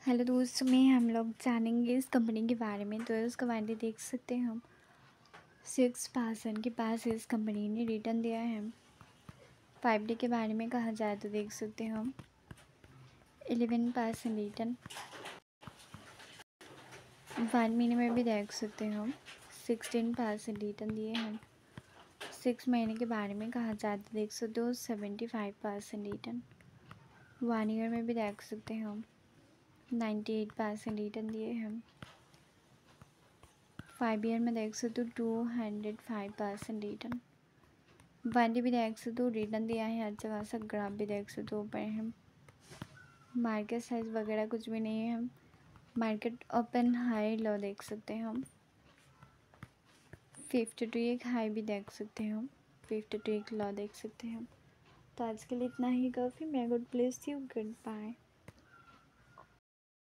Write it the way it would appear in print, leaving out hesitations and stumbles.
Hello दोस्तों, में हम लोग जानेंगे इस कंपनी के बारे में। तो इसका वारंटी देख सकते हैं हम 6% के पास इस कंपनी ने रिटर्न दिया है। 5 डे के बारे में कहा जाए तो देख सकते हैं हम 11% रिटर्न। 1 महीने में भी देख सकते हैं हम 16% रिटर्न दिए हैं। 6 महीने के बारे में कहा जाए तो देख सकते हो 75% रिटर्न। 1 ईयर में भी देख सकते हैं हम 98% रिटर्न दिए हैं। 5 ईयर में देख सकते हो 205% रिटर्न। 1 डे भी देख सकते हो रिटर्न दिया है। अच्छा खासा ग्राफ भी देख सकते हो ऊपर है। मार्केट साइज वगैरह कुछ भी नहीं है। हम मार्केट ओपन हाई लो देख सकते हैं हम 52 एक हाई भी देख सकते हैं हम 52 एक लो देख सकते हैं हम। तो आज के लिए इतना ही काफ़ी। मैं god bless you, good bye.